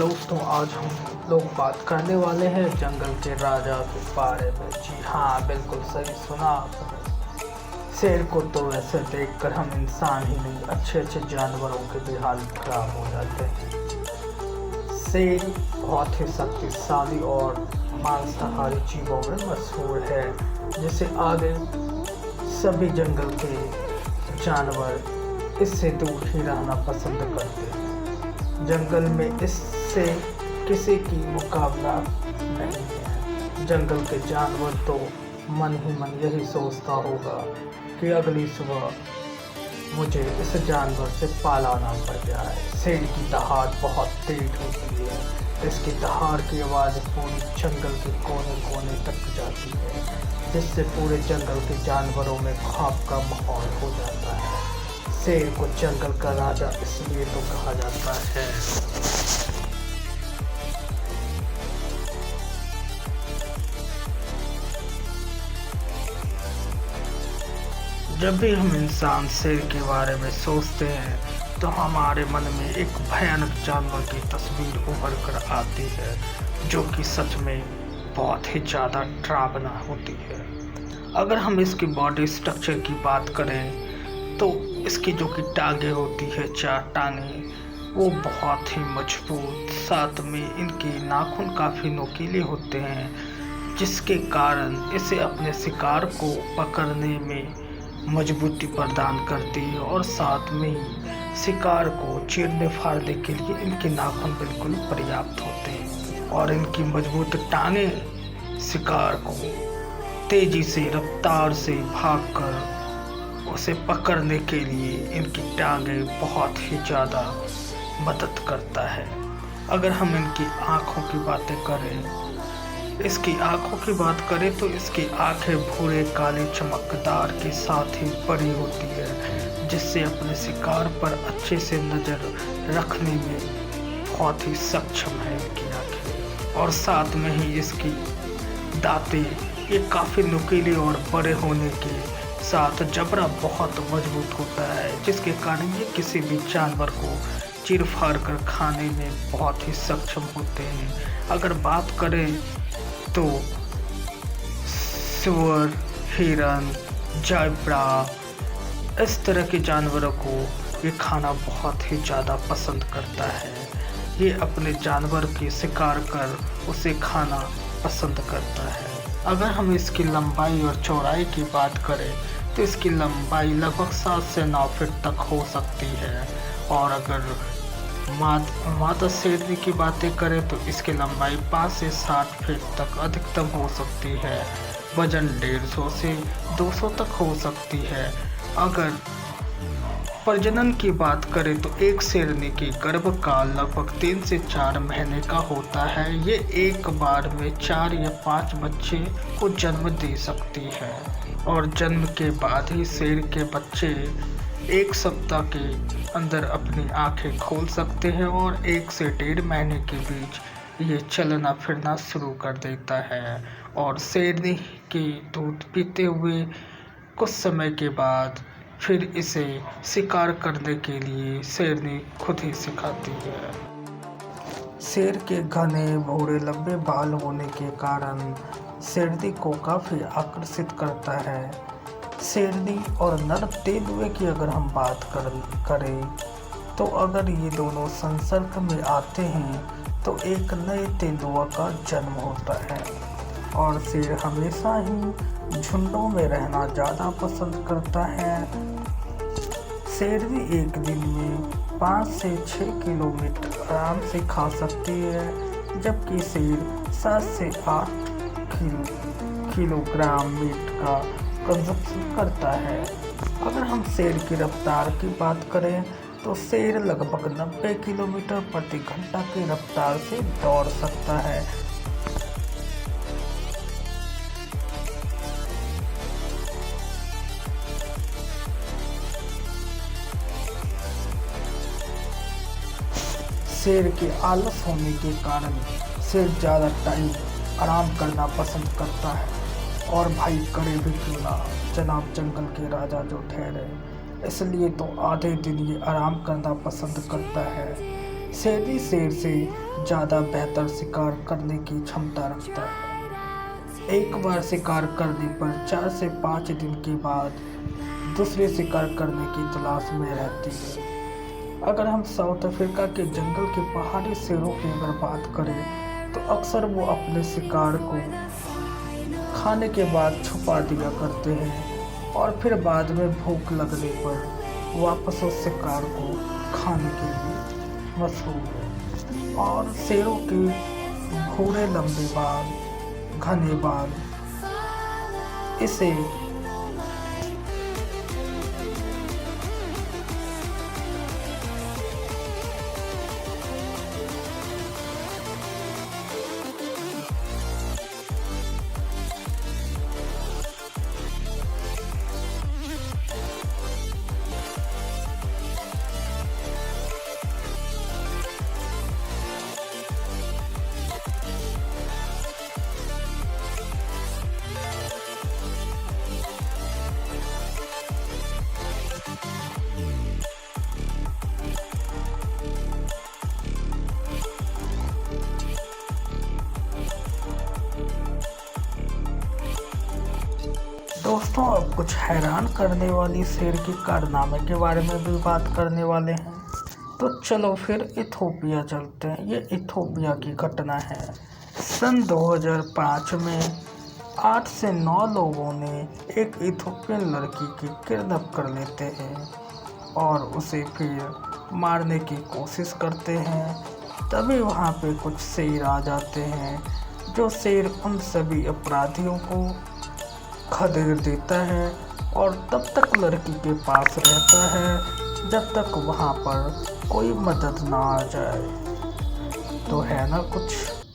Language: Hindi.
दोस्तों, आज हम लोग बात करने वाले हैं जंगल के राजा के बारे में। जी हाँ, बिल्कुल सही सुना आपने। शेर को तो वैसे देखकर हम इंसान ही नहीं, अच्छे अच्छे जानवरों के भी हाल खराब हो जाते हैं। शेर बहुत ही शक्तिशाली और मांसाहारी जीवों में मशहूर है, जिसे आगे सभी जंगल के जानवर इससे दूर ही रहना पसंद करते हैं। जंगल में इससे किसी की मुकाबला नहीं है। जंगल के जानवर तो मन ही मन यही सोचता होगा कि अगली सुबह मुझे इस जानवर से पाला ना पड़ जाए। शेर की दहाड़ बहुत तेज होती है। इसकी दहाड़ की आवाज़ पूरी जंगल के कोने कोने तक जाती है, जिससे पूरे जंगल के जानवरों में खौफ का माहौल हो जाता है। शेर को जंगल का राजा इसलिए तो कहा जाता है। जब भी हम इंसान शेर के बारे में सोचते हैं तो हमारे मन में एक भयानक जानवर की तस्वीर उभर कर आती है, जो कि सच में बहुत ही ज़्यादा डरावना होती है। अगर हम इसकी बॉडी स्ट्रक्चर की बात करें तो इसकी जो कि टांगें होती है, 4 टांगें, वो बहुत ही मजबूत, साथ में इनके नाखून काफ़ी नुकीले होते हैं, जिसके कारण इसे अपने शिकार को पकड़ने में मजबूती प्रदान करती है। और साथ में ही शिकार को चीरने फाड़ने के लिए इनके नाखून बिल्कुल पर्याप्त होते हैं। और इनकी मजबूत टांगें शिकार को तेजी से, रफ्तार से भागकर उसे पकड़ने के लिए इनकी टांगें बहुत ही ज़्यादा मदद करता है। अगर हम इनकी आँखों की बातें करें, इसकी आँखों की बात करें तो इसकी आँखें भूरे काले चमकदार के साथ ही बड़ी होती है, जिससे अपने शिकार पर अच्छे से नज़र रखने में बहुत ही सक्षम है इनकी आँखें। और साथ में ही इसकी दांतें ये काफ़ी नुकीले और बड़े होने के साथ जबड़ा बहुत मजबूत होता है, जिसके कारण ये किसी भी जानवर को चीर फाड़ कर खाने में बहुत ही सक्षम होते हैं। अगर बात करें तो सुअर, हिरन, जायब्रा, इस तरह के जानवरों को ये खाना बहुत ही ज़्यादा पसंद करता है। ये अपने जानवर की शिकार कर उसे खाना पसंद करता है। अगर हम इसकी लंबाई और चौड़ाई की बात करें तो इसकी लंबाई लगभग 7 से 9 फीट तक हो सकती है। और अगर मादा शेरनी की बातें करें तो इसकी लंबाई 5 से 60 फीट तक अधिकतम हो सकती है। वजन 150 से 200 तक हो सकती है। अगर प्रजनन की बात करें तो एक शेरनी की गर्भकाल लगभग 3 से 4 महीने का होता है। ये एक बार में 4 या 5 बच्चे को जन्म दे सकती है। और जन्म के बाद ही शेर के बच्चे 1 सप्ताह के अंदर अपनी आंखें खोल सकते हैं और 1 से 1.5 महीने के बीच ये चलना फिरना शुरू कर देता है। और शेरनी के दूध पीते हुए कुछ समय के बाद फिर इसे शिकार करने के लिए शेरनी खुद ही सिखाती है। शेर के घने भूरे लंबे बाल होने के कारण शेरनी को काफ़ी आकर्षित करता है। शेरनी और नर तेंदुए की अगर हम बात करें तो अगर ये दोनों संसर्ग में आते हैं तो एक नए तेंदुआ का जन्म होता है। और शेर हमेशा ही झुंडों में रहना ज़्यादा पसंद करता है। शेरनी एक दिन में 5 से 6 किलोमीटर आराम से खा सकती है, जबकि शेर 7 से 8 किलोग्राम मीट का कंजप्शन करता है। अगर हम शेर की रफ्तार की बात करें तो शेर लगभग 90 किलोमीटर प्रति घंटा की रफ्तार से दौड़ सकता है। शेर के आलस होने के कारण शेर ज़्यादा टाइम आराम करना पसंद करता है। और भाई करे भी क्यों ना, जनाब जंगल के राजा जो ठहरे, इसलिए तो आधे दिन ये आराम करना पसंद करता है। शेरनी शेर से ज़्यादा बेहतर शिकार करने की क्षमता रखता है। एक बार शिकार करने पर 4 से 5 दिन के बाद दूसरे शिकार करने की तलाश में रहती है। अगर हम साउथ अफ्रीका के जंगल के पहाड़ी शेरों की अगर बात करें तो अक्सर वो अपने शिकार को खाने के बाद छुपा दिया करते हैं और फिर बाद में भूख लगने पर वापस उस शिकार को खाने के लिए मशहूर है। और शेरों के भूरे लंबे बाल, घने बाल इसे दोस्तों अब कुछ हैरान करने वाली शेर के कारनामे के बारे में भी बात करने वाले हैं। तो चलो फिर इथोपिया चलते हैं। ये इथोपिया की घटना है। सन 2005 में 8 से 9 लोगों ने एक इथोपियन लड़की की किडनैप कर लेते हैं और उसे फिर मारने की कोशिश करते हैं। तभी वहाँ पे कुछ शेर आ जाते हैं। जो शेर उन सभी अपराधियों को खदेड़ देता है और तब तक लड़की के पास रहता है जब तक वहाँ पर कोई मदद ना आ जाए। तो है ना कुछ